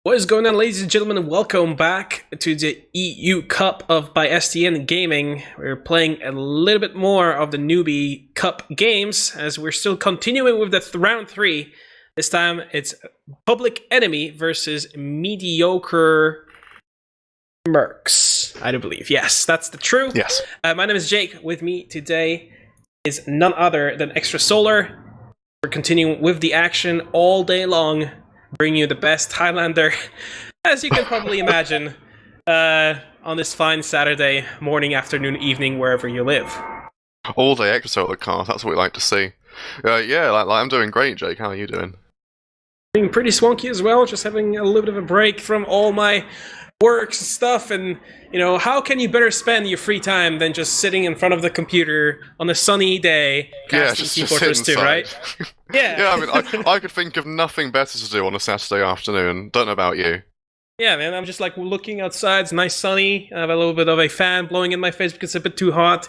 What is going on, ladies and gentlemen, and welcome back to the EU Cup of by STN Gaming. We're playing a little bit more of the Newbie Cup games, as we're still continuing with the round 3. This time, it's Public Enemy versus Mediocre Mercs, I do believe. Yes, that's the truth. Yes. My name is Jake. With me today is none other than Extrasolar. We're continuing with the action all day long, bring you the best Highlander, as you can probably imagine, on this fine Saturday morning, afternoon, evening, wherever you live. All day extrasolar cars, that's what we like to see. Yeah, I'm doing great, Jake. How are you doing? Being pretty swanky as well, just having a little bit of a break from all my works and stuff, and, you know, how can you better spend your free time than just sitting in front of the computer on a sunny day, casting just Teleportato 2, right? Yeah, I mean, I could think of nothing better to do on a Saturday afternoon. Don't know about you. Yeah, man, I'm just like looking outside, it's nice sunny, I have a little bit of a fan blowing in my face because it's a bit too hot.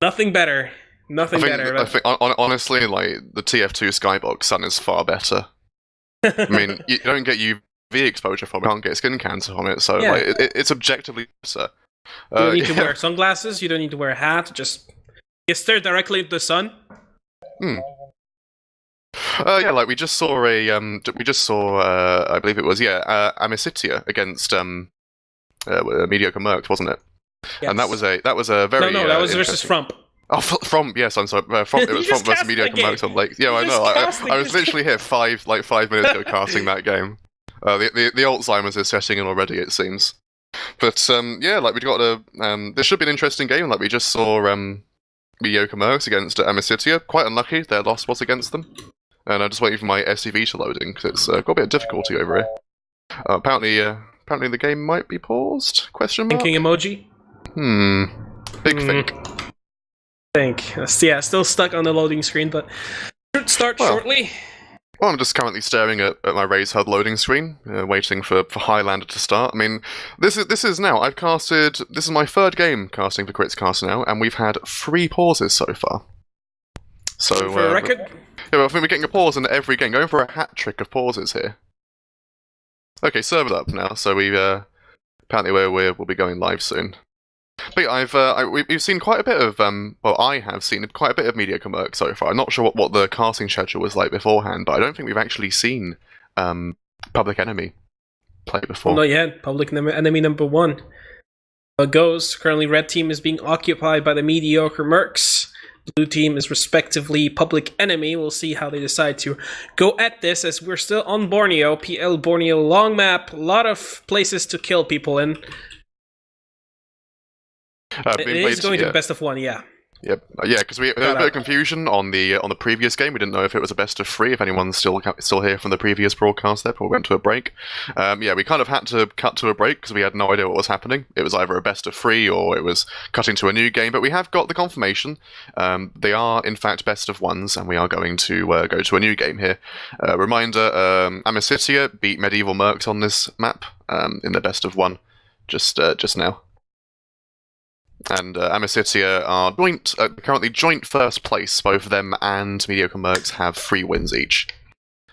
Nothing better. Nothing better. I think, honestly, like, the TF2 Skybox sun is far better. I mean, you don't get UV exposure from it, you can't get skin cancer from it, so Yeah. like, it's objectively better. You don't need to wear sunglasses, you don't need to wear a hat, just you stare directly into the sun. Yeah, like we just saw I believe it was Amicitia against Mediocre Mercs, wasn't it? Yes. And that was a very No, that was versus Frump. Oh, Frump, yes, I'm sorry. Frump, it was You Frump just versus cast Mediocre the game. Mercs on Lake. Yeah, You I just know. cast the I was game. literally here 5 minutes ago casting that game. The Alzheimer's is setting in already, it seems. But yeah, like we got a this should be an interesting game. Like we just saw Mediocre Mercs against Amicitia. Quite unlucky, their loss was against them. And I'm just waiting for my SCV to loading because it's got a bit of difficulty over here. Apparently the game might be paused? Question mark. Thinking emoji. Big think. Yeah, still stuck on the loading screen, but should start shortly. Well, I'm just currently staring at my Raise HUD loading screen, waiting for Highlander to start. I mean, this is now. I've casted. This is my third game casting for Crits Cast now, and we've had 3 pauses so far. So For a record, yeah, I think we're getting a pause in every game. Going for a hat trick of pauses here. Okay, serve it up now. So we apparently we'll be going live soon. But yeah, we've seen quite a bit of well, I have seen quite a bit of Mediocre Mercs so far. I'm not sure what the casting schedule was like beforehand, but I don't think we've actually seen Public Enemy play before. not yet. Public Enemy number 1 goes. Currently, red team is being occupied by the Mediocre Mercs. Blue team is respectively Public Enemy. We'll see how they decide to go at this, as we're still on Borneo. PL Borneo, long map, a lot of places to kill people in. It is going to be best of 1, yeah. Yep. Yeah, because there was a bit of confusion on the previous game. We didn't know if it was a best of 3. If anyone's still here from the previous broadcast, there before we went to a break. Yeah, we kind of had to cut to a break because we had no idea what was happening. It was either a best of 3 or it was cutting to a new game. But we have got the confirmation. They are in fact best of 1s, and we are going to go to a new game here. Reminder: Amicitia beat Medieval Mercs on this map in the best of 1 just now. And Amicitia are currently joint first place. Both of them and Mediocre Mercs have 3 wins each.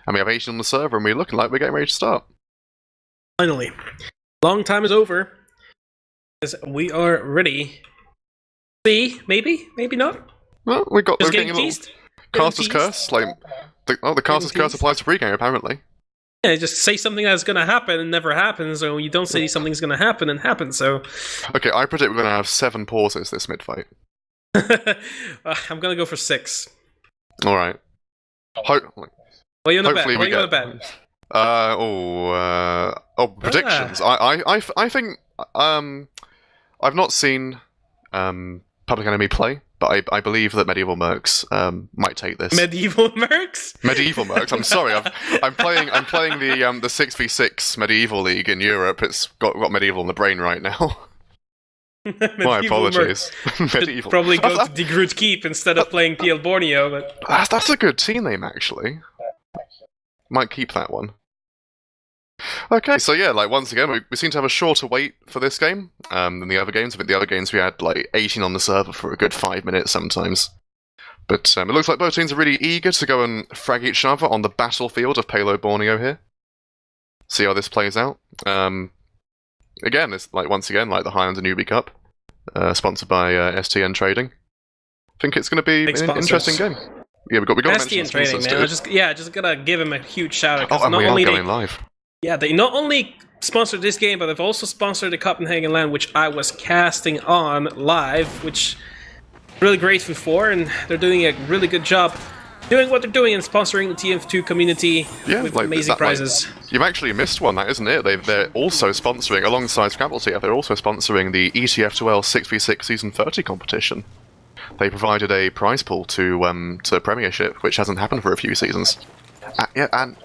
And we have 18 on the server, and we're looking like we're getting ready to start. Finally. Long time is over. As we are ready. See? Maybe? Maybe not? Well, we're getting a little teased? Caster's Curse. Like, the Caster's Curse applies to pre-game, apparently. Yeah, just say something that's going to happen and never happens, or you don't say something's going to happen and happens, so... Okay, I predict we're going to have 7 pauses this mid-fight. I'm going to go for 6. Alright. What are you on the bet? Predictions. I think, I've not seen Public Enemy play, but I believe that Medieval Mercs might take this. Medieval Mercs? Medieval Mercs. I'm sorry. I'm playing the 6v6 Medieval League in Europe. It's got Medieval in the brain right now. My apologies. Medieval. Probably go to De Groot Keep instead of playing PL Borneo, but that's a good team name actually. Might keep that one. Okay, so yeah, like once again, we seem to have a shorter wait for this game than the other games. I think the other games we had like 18 on the server for a good 5 minutes sometimes. But it looks like both teams are really eager to go and frag each other on the battlefield of Palo Borneo here. see how this plays out. Again, it's like once again like the Highlander Newbie Cup, sponsored by STN Trading. I think it's going to be an interesting game. Yeah, we got STN Trading, man. Just gotta give him a huge shout out. Oh, and we are going live. Yeah, they not only sponsored this game, but they've also sponsored the Copenhagen LAN, which I was casting on live, which I'm really grateful for, and they're doing a really good job doing what they're doing and sponsoring the TF2 community with amazing prizes. You've actually missed one, that isn't it? They're also sponsoring, alongside Scrabble TF, they're also sponsoring the ETF2L 6v6 Season 30 competition. They provided a prize pool to Premiership, which hasn't happened for a few seasons. And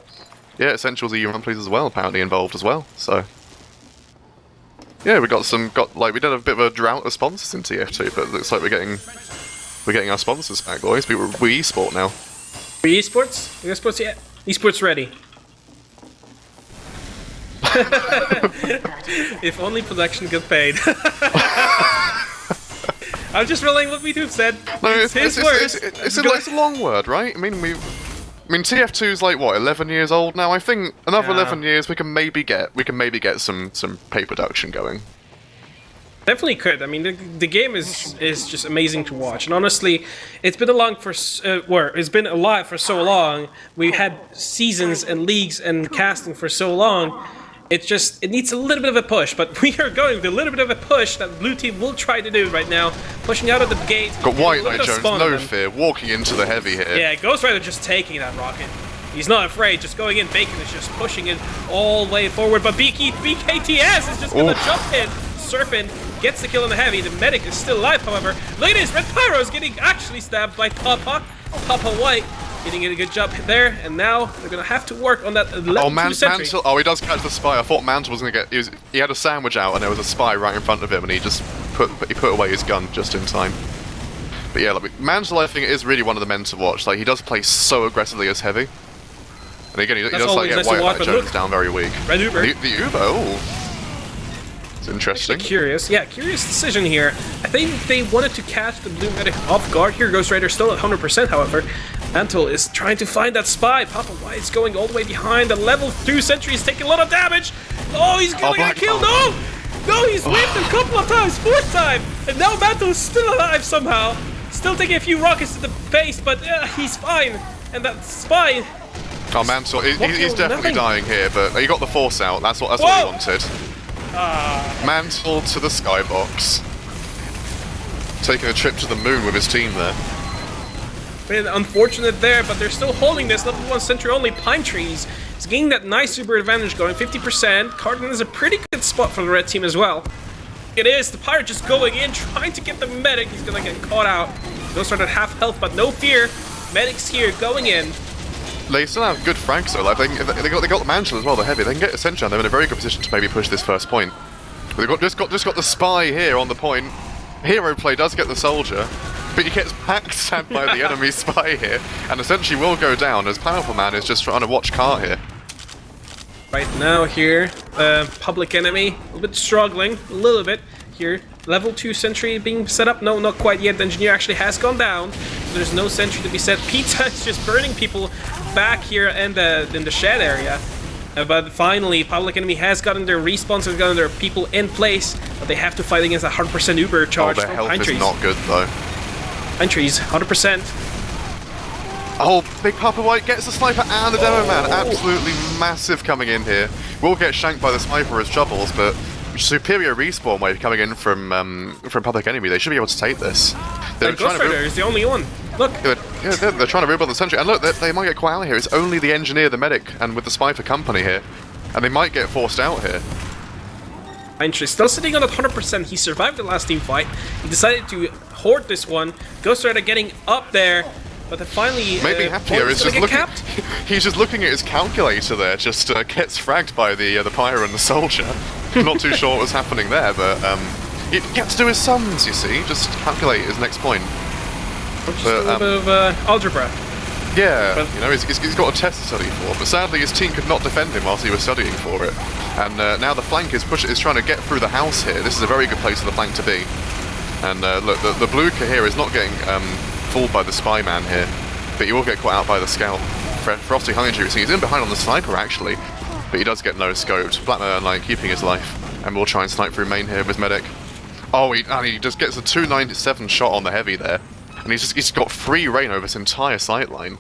Essentials EU Monthlies as well, apparently involved as well. So yeah, we did a bit of a drought of sponsors in TF2, but it looks like we're getting our sponsors back, boys. We eSport now. We eSports? We eSports yet? eSports ready. If only production got paid. I'm just relaying what Wiethoofd said. No, it's a long word, right? I mean, TF2's like what, 11 years old now. I think another 11 years we can maybe get some pay production going. Definitely could. I mean, the game is just amazing to watch, and honestly, it's been alive for so long. We had seasons and leagues and casting for so long. It needs a little bit of a push, but we are going with a little bit of a push that blue team will try to do right now, pushing out of the gate. Got White Knight Jones, no fear, walking into the heavy here. Yeah, Ghost Rider just taking that rocket. He's not afraid, just going in. Bacon is just pushing it all the way forward, but BKTS is just gonna jump in. Serpent gets the kill on the heavy. The medic is still alive, however. Look at this, Red Pyro is getting actually stabbed by Papa White. Getting a good job there, and now they're gonna have to work on that level 2 sentry. Mantle, he does catch the spy. I thought Mantle was gonna get. He had a sandwich out, and there was a spy right in front of him, and he just put away his gun just in time. But yeah, Mantle, I think, is really one of the men to watch. Like, he does play so aggressively as heavy, and again, he does like get White Knight Jones down very weak. Red Uber. The Uber, ooh. Interesting. Actually curious decision here. I think they wanted to catch the blue medic off guard here. Ghost Rider still at 100%, however. Mantle is trying to find that spy. Papa White's going all the way behind. The level 2 sentry is taking a lot of damage. Oh, he's gonna get killed. No, he's whipped a couple of times, 4th time. And now Mantle is still alive somehow. Still taking a few rockets to the face, but he's fine. And that spy... Oh, Mantle, he's definitely dying here, but he got the force out. That's what he wanted. Mantle to the skybox. Taking a trip to the moon with his team there. Bit unfortunate there, but they're still holding this. Level 1 sentry only. Pine Trees is getting that nice super advantage going. 50%. Cardin is a pretty good spot for the red team as well. It is. The Pirate just going in, trying to get the medic. He's gonna get caught out. Ghost Rider at half health, but no fear. Medic's here, going in. They still have good frags though. Like they got the Mantle as well. The heavy. They can get a sentry on. They're in a very good position to maybe push this first point. But they've just got the spy here on the point. Hero play does get the soldier, but he gets backstabbed by the enemy spy here, and essentially will go down as Powerful Man is just trying to watch Cart here. Right now here, Public Enemy a little bit struggling, a little bit here. Level 2 sentry being set up. No, not quite yet. The engineer actually has gone down. There's no sentry to be set. Pizza is just burning people back here in the shed area. But finally, Public Enemy has gotten their respawns, has gotten their people in place, but they have to fight against a 100% Uber charge from Pine Trees. Their health is not good though. Pine Trees, 100%. Oh, Big Papa White gets the sniper and the demo man. Absolutely massive coming in here. Will get shanked by the sniper as Troubles, but superior respawn wave coming in from Public Enemy. They should be able to take this. Ghost Rider is the only one. Look. They're trying to rebuild the sentry, and look, they might get quite out here. It's only the engineer, the medic, and with the spy for company here, and they might get forced out here. Pine Tree still sitting on at 100%. He survived the last team fight. He decided to hoard this one. Ghost Rider getting up there, but then finally maybe happier is just looking. He's just looking at his calculator there. Just gets fragged by the pyro and the soldier. Not too sure what was happening there, but he gets to his sums. You see, just calculate his next point. Just a little bit of algebra. Yeah, but, you know, he's got a test to study for, but sadly his team could not defend him whilst he was studying for it. And now the flank is trying to get through the house here. This is a very good place for the flank to be. And look, the Bluka here is not getting fooled by the spy man here, but he will get caught out by the scout. Frosty Highlander, he's in behind on the sniper actually. but he does get no-scoped. Black Meta Knight keeping his life, and we'll try and snipe through main here with his medic. Oh, he just gets a 297 shot on the heavy there, and he's got free reign over this entire sight line.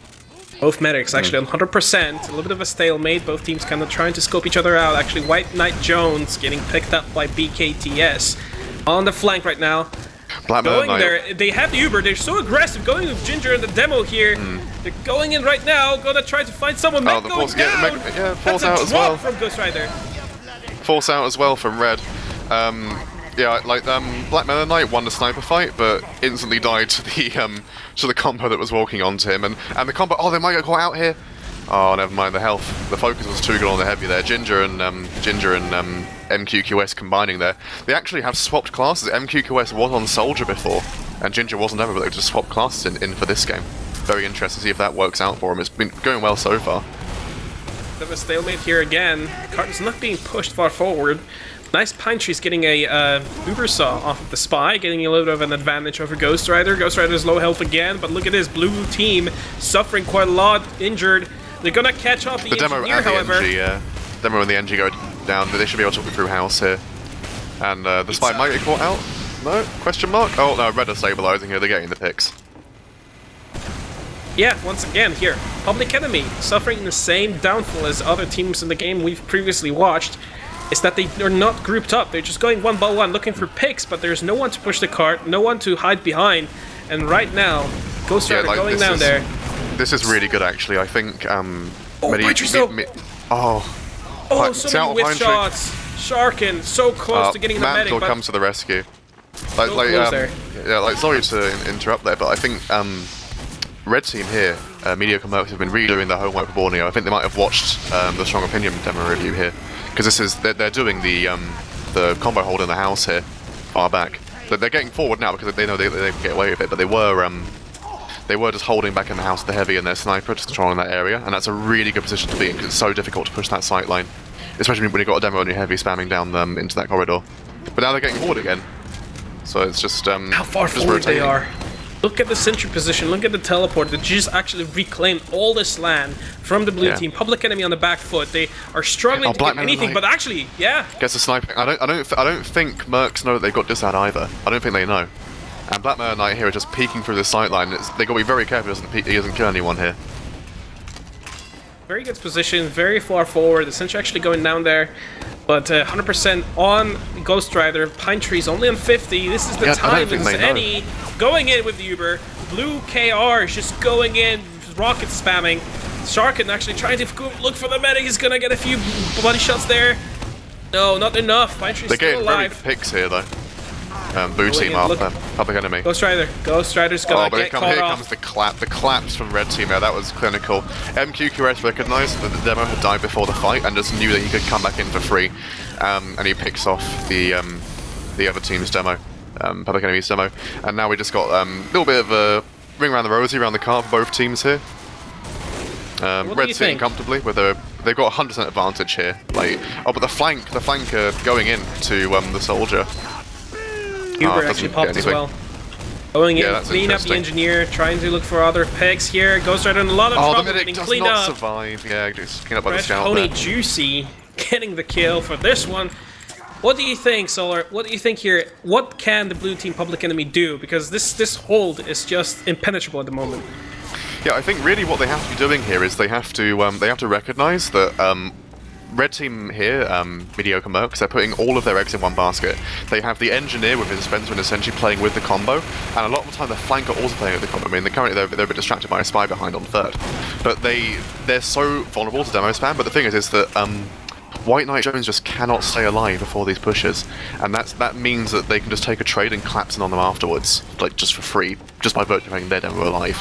Both medics actually on 100%, a little bit of a stalemate, both teams kind of trying to scope each other out. Actually, White Knight Jones getting picked up by BKTS on the flank right now. Black Going Knight. there, they have the Uber, they're so aggressive, going with Ginger in the demo here. They're going in right now, gonna try to find someone. Mech the going force, down! yeah, force That's out a as well. drop from Ghost Rider. Force out as well from Red. Yeah, Black Meta Knight won the sniper fight, but instantly died to the combo that was walking onto him, and the combo. Oh, they might get caught out here. Oh, never mind the health. The focus was too good on the heavy there. Ginger and MQQS combining there. They actually have swapped classes. MQQS was on Soldier before, and Ginger wasn't ever, but they just swapped classes in for this game. Very interesting to see if that works out for him. It's been going well so far. Bit of a stalemate here again. Cart is not being pushed far forward. Nice Pine Tree's getting a Uber Saw off of the Spy, getting a little bit of an advantage over Ghost Rider. Ghost Rider's low health again, but look at this blue team suffering quite a lot, injured. They're gonna catch up the engineer, however. Demo and the NG go down. They should be able to walk through house here. And the Spy might get caught out. No? Question mark? Oh no, Red are stabilizing here. They're getting the picks. Yeah, once again here, Public Enemy suffering the same downfall as other teams in the game we've previously watched. Is that they're not grouped up. They're just going one by one looking for picks, but there's no one to push the cart, no one to hide behind. And right now, Ghost Rider going down there. This is really good, actually. I think. Oh, so many whiff shots. Sharkin so close to getting the medic. Mantle comes to the rescue. Sorry to interrupt there, but I think Red Team here, Mediocre Mercs, have been redoing their homework for Borneo. I think they might have watched the Strong Opinion demo review here, because they're doing the combo hold in the house here, far back. They're getting forward now because they know they can get away with it, but they were just holding back in the house with the heavy and their sniper, just controlling that area, and that's a really good position to be in because it's so difficult to push that sight line, especially when you've got a demo and your heavy spamming down them into that corridor. But now they're getting forward again, so it's just how far forward they are. Look at the sentry position, look at the teleport. They just actually reclaimed all this land from the blue team. Public Enemy on the back foot. They are struggling to get anything, but actually, yeah. Gets a sniping. I don't think Mercs know that they've got this out either. I don't think they know. And Black Meta Knight here are just peeking through the sight line. They got to be very careful he doesn't kill anyone here. Very good position, very far forward. The sentry actually going down there, but 100% on Ghost Rider. Pine Tree's only on 50. This is the time as any. Going in with the Uber. Blue KR is just going in, rocket spamming. Sharkin actually trying to look for the medic. He's gonna get a few body shots there. No, not enough. Pine Tree's still alive. They're getting very good picks here though. Blue team after Public Enemy. Ghost Rider's gonna get caught off. Here comes the claps from Red Team there. That was clinical. MQQS recognised that the demo had died before the fight and just knew that he could come back in for free, and he picks off the other team's demo, Public Enemy's demo, and now we just got a little bit of a ring around the rosy around the car for both teams here. Red sitting comfortably with they've got 100% advantage here. But the flank going in to the soldier. Uber actually popped as well. Going in, clean up the engineer, trying to look for other picks here. Ghost Rider in a lot of trouble, the medic does not survive. Yeah, just cleaned up by the scout Pony Juicy getting the kill for this one. What do you think, Solar? What do you think here? What can the blue team Public Enemy do? Because this hold is just impenetrable at the moment. Yeah, I think really what they have to be doing here is they have to recognise that Red Team here, Mediocre Mercs, they're putting all of their eggs in one basket. They have the engineer with his dispenser and essentially playing with the combo, and a lot of the time the flank are also playing with the combo. I mean, currently they're a bit distracted by a spy behind on third, but they're so vulnerable to demo spam. But the thing is that White Knight Jones just cannot stay alive before these pushes, and that means that they can just take a trade and collapse in on them afterwards, just for free, just by virtue of having their demo alive.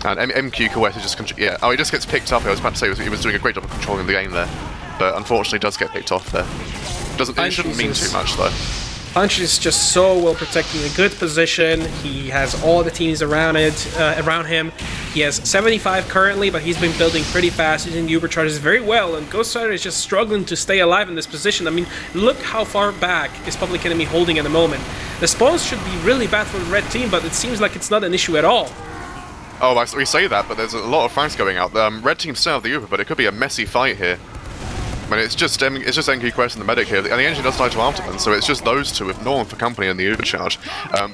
And MQQS is just he just gets picked up. I was about to say he was doing a great job of controlling the game there, but unfortunately does get picked off there. It shouldn't mean too much though. Punch is just so well protecting a good position. He has all the teams around him. He has 75 currently, but he's been building pretty fast, using Uber charges very well, and Ghost Rider is just struggling to stay alive in this position. I mean, look how far back is Public Enemy holding at the moment. The spawns should be really bad for the red team, but it seems like it's not an issue at all. Oh, we say that, but there's a lot of frags going out. Red team still have the Uber, but it could be a messy fight here. mean, it's just NQ Quest and the medic here, and the engineer does die to Afterman, so it's just those two with no one for company in the overcharge.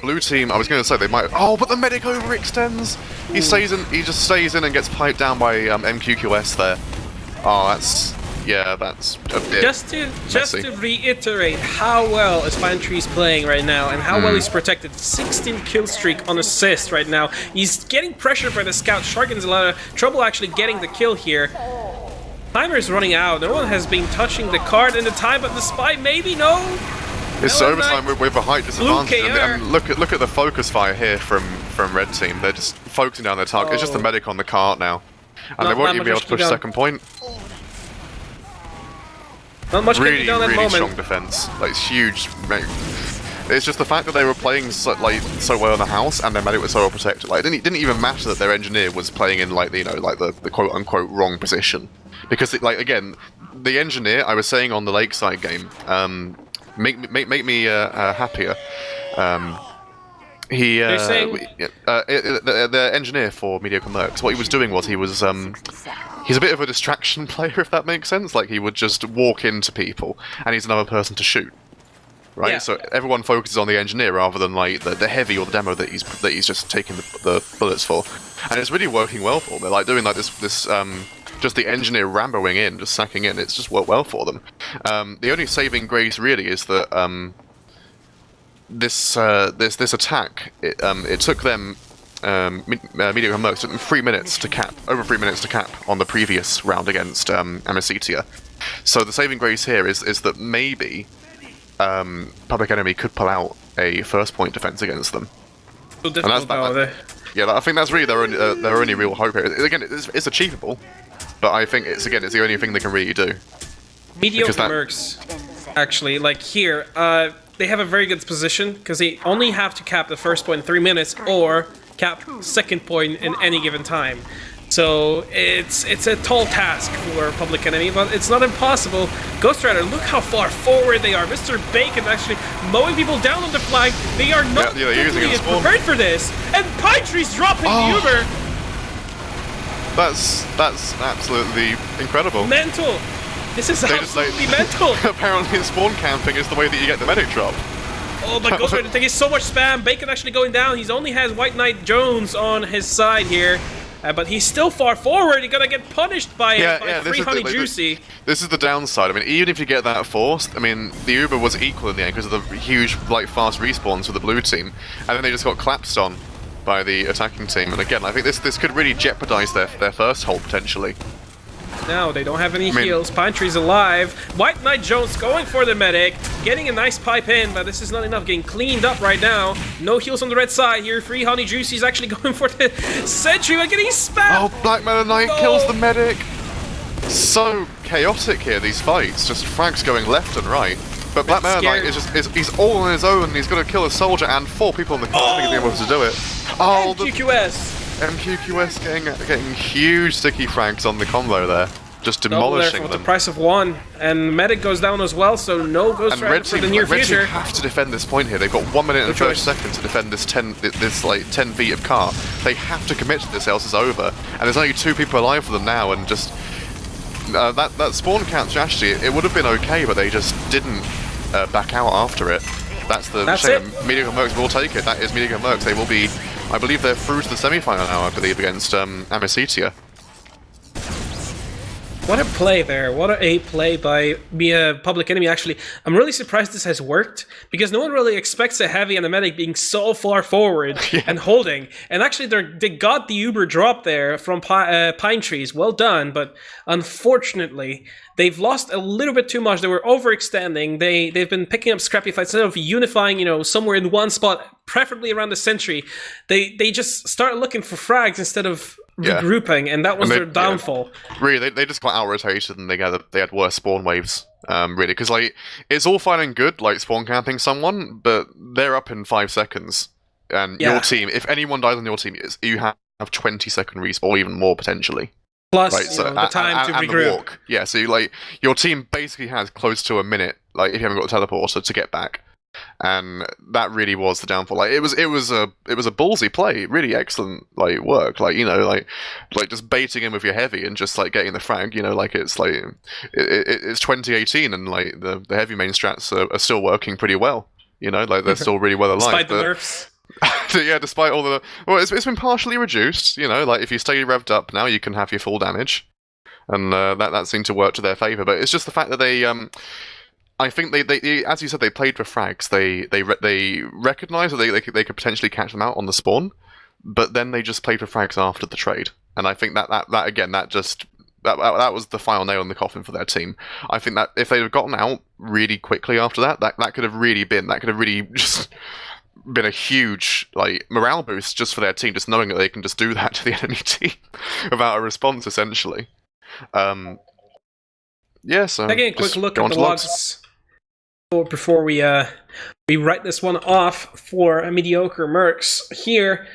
Blue team, I was going to say they might. Oh, but the medic overextends. He stays in. He just stays in and gets piped down by MQQS there. Oh, that's a bit just to reiterate how well is Pine-Tree's playing right now and how well he's protected. 16 kill streak on assist right now. He's getting pressured by the scout. Sharkin's a lot of trouble actually getting the kill here. Timer is running out. No one has been touching the card in the time, but the spy maybe no. It's overtime with a height disadvantage, and look at the focus fire here from Red team. They're just focusing down their target. It's just the medic on the cart now, and they won't even be able to push second point. Not much really, down that really moment. strong defense. Like it's huge. It's just the fact that they were playing so well in the house, and their medic was so well protected. Like it didn't even matter that their engineer was playing in the quote unquote wrong position. Because, again, the engineer, I was saying on the Lakeside game, make me happier. The engineer for Mediocre Mercs, what he was doing was he's a bit of a distraction player, if that makes sense. Like, he would just walk into people, and he's another person to shoot. Right, yeah. So everyone focuses on the engineer rather than like the heavy or the demo that he's just taking the bullets for, and it's really working well for them. They're like doing like this just the engineer ramboing in, just sacking in. It's just worked well for them. The only saving grace really is that this attack it took them Mediocre Mercs took them 3 minutes to cap, over 3 minutes to cap on the previous round against Amicitia. So the saving grace here is that maybe Public Enemy could pull out a first point defense against them. So difficult, yeah, I think that's really their only real hope here. Again, it's achievable, but I think it's the only thing they can really do. Mediocre Mercs, actually, like here, they have a very good position because they only have to cap the first point in 3 minutes or cap second point in any given time. So it's a tall task for Public Enemy, but it's not impossible. Ghost Rider, look how far forward they are. Mr. Bacon actually mowing people down on the flank. They are not prepared for this. And Pine Tree's dropping the Uber. That's absolutely incredible. Mental. This is absolutely mental. Apparently, spawn camping is the way that you get the medic drop. Oh, but Ghost Rider taking so much spam. Bacon actually going down. He only has White Knight Jones on his side here. But he's still far forward. He's gonna get punished by Free Honey Juicy. This is the downside. I mean, even if you get that forced, I mean, the Uber was equal in the end because of the huge, fast respawns for the blue team, and then they just got collapsed on by the attacking team. And again, I think this could really jeopardize their first hold potentially. No, they don't have any heals. Pine Tree's alive. White Knight Jones going for the medic. Getting a nice pipe in, but this is not enough. Getting cleaned up right now. No heals on the red side here. Free Honey Juicy's actually going for the sentry, but getting spammed. Oh, Black Meta Knight kills the medic. So chaotic here, these fights. Just frags going left and right. But Black Meta Knight he's all on his own. He's going to kill a soldier and 4 people in the car to be able to do it. Oh, MQQS. MQQS getting huge sticky frags on the combo there, just demolishing them. The price of 1, and medic goes down as well, so no Ghost Rider for the near future. Red team have to defend this point here. They've got 1 minute and 30 seconds to defend this 10 feet of car. They have to commit to this, else it's over. And there's only 2 people alive for them now, and just that spawn count strategy. It would have been okay, but they just didn't back out after it. That's the shame. Mediocre Mercs will take it. That is Mediocre Mercs. They will be. I believe they're through to the semi-final now, I believe, against Amicitia. What a play there. What a play by Public Enemy, actually. I'm really surprised this has worked, because no one really expects a heavy and a medic being so far forward and holding. And actually, they got the Uber drop there from Pine Trees. Well done, but unfortunately, they've lost a little bit too much. They were overextending. They've been picking up scrappy fights instead of unifying, somewhere in one spot, preferably around the sentry. They just started looking for frags instead of regrouping, and that was their downfall. Really, they just got out-rotated, and they had worse spawn waves. Really, because it's all fine and good, spawn camping someone, but they're up in 5 seconds, and your team, if anyone dies on your team, you have 20-second respawn, or even more potentially. Plus, the time to regroup. The walk. Yeah, so your team basically has close to a minute, if you haven't got a teleporter, to get back. and that really was the downfall. Like it was a ballsy play, really excellent like work. Like like just baiting him with your heavy and just like getting the frag. Like it's like it's 2018 and like the heavy main strats are still working pretty well. Like they're still really well aligned. Despite the nerfs. Yeah, despite all the it's been partially reduced. Like if you stay revved up now, you can have your full damage, and that seemed to work to their favor. But it's just the fact that they I think they as you said, they played for frags. They recognized that they could potentially catch them out on the spawn, but then they just played for frags after the trade. And I think that again, that was the final nail in the coffin for their team. I think that if they'd have gotten out really quickly after that could have really just been a huge like morale boost just for their team, just knowing that they can just do that to the enemy team without a response, essentially. Yeah, so taking a quick look at the logs before we write this one off for Mediocre Mercs here.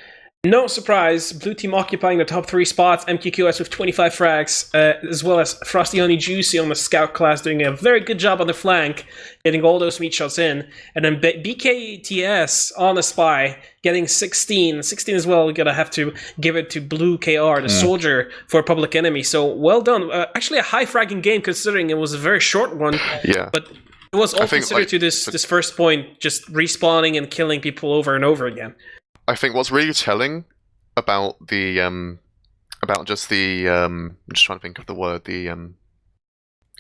No surprise, blue team occupying the top 3 spots, MQQS with 25 frags, as well as Frosty Honey Juicy on the scout class doing a very good job on the flank, getting all those meat shots in, and then BKTS on the spy, getting 16 as well. We're gonna have to give it to Blue KR, the soldier, for Public Enemy, so well done. Actually a high fragging game considering it was a very short one, yeah. But it was all considered to this first point, just respawning and killing people over and over again. I think what's really telling about the I'm just trying to think of the word,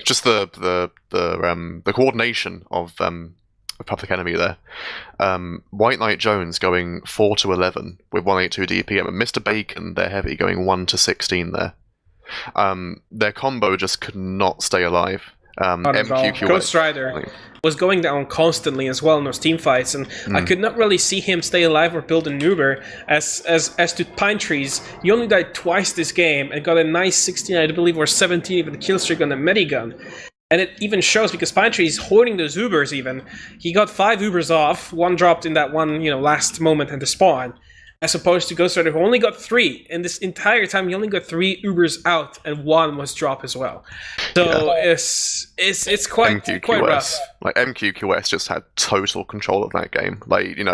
just the coordination of Public Enemy there. White Knight Jones going 4-11 with 182 DPM, and Mr. Bacon, their heavy, going 1-16 there. Their combo just could not stay alive. MQQS. Ghost Rider was going down constantly as well in those team fights, and I could not really see him stay alive or build an Uber. As to Pine Trees, he only died twice this game and got a nice 16, I believe, or 17 with a kill streak on the Medigun. And it even shows because Pine Tree's hoarding those Ubers even. He got 5 Ubers off, 1 dropped in that one, last moment at the spawn. As opposed to Ghost Rider, who only got 3. And this entire time, he only got 3 Ubers out, and 1 was dropped as well. So it's quite rough. Like MQQS just had total control of that game. Like he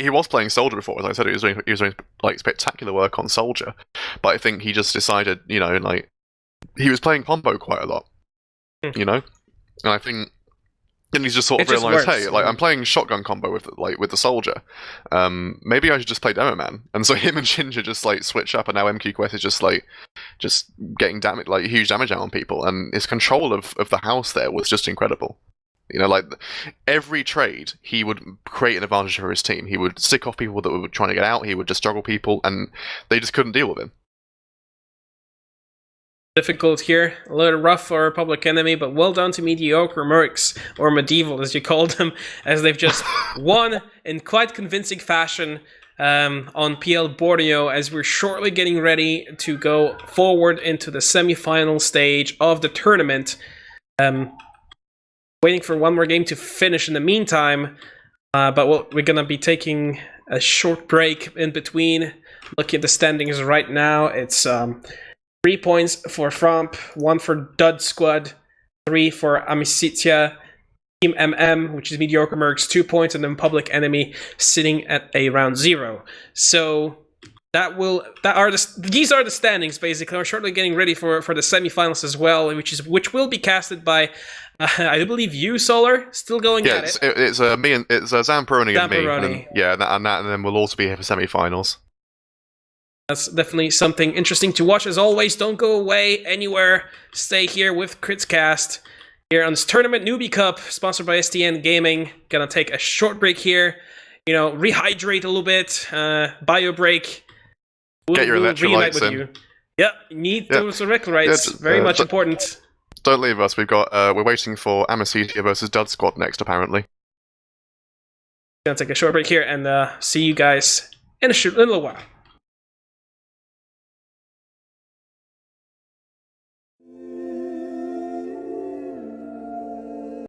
was playing Soldier before, as I said. He was doing like spectacular work on Soldier, but I think he just decided, like he was playing combo quite a lot, and I think. And he's just sort of realised, hey, like I'm playing shotgun combo with the soldier. Maybe I should just play Demo Man. And so him and Ginger just like switch up, and now MQQS is just getting damage, like huge damage out on people. And his control of the house there was just incredible. Like every trade, he would create an advantage for his team. He would stick off people that were trying to get out. He would just struggle people, and they just couldn't deal with him. Difficult here, a little rough for Public Enemy, but well done to Mediocre Mercs, or Medieval as you called them, as they've just won in quite convincing fashion on PL Borneo, as we're shortly getting ready to go forward into the semi-final stage of the tournament. Waiting for one more game to finish in the meantime, but we're going to be taking a short break in between. Looking at the standings right now, it's 3 points for Fromp, 1 for Dud Squad, 3 for Amicitia, Team MM, which is Mediocre Mercs, 2 points, and then Public Enemy sitting at a round 0. So these are the standings basically. We're shortly getting ready for the semifinals as well, which will be casted by I believe you, Solar, still going at it. It's me and it's Zamperoni and me. Zamperoni. And then we'll also be here for semifinals. That's definitely something interesting to watch. As always, don't go away anywhere. Stay here with Critscast here on this Tournament Newbie Cup, sponsored by STN Gaming. Gonna take a short break here. Rehydrate a little bit. Bio break. Get your electrolytes in. You. Yeah, need those electrolytes. Very much important. Don't leave us. We're waiting for Amicitia versus Dud Squad next, apparently. Gonna take a short break here and see you guys in a little while.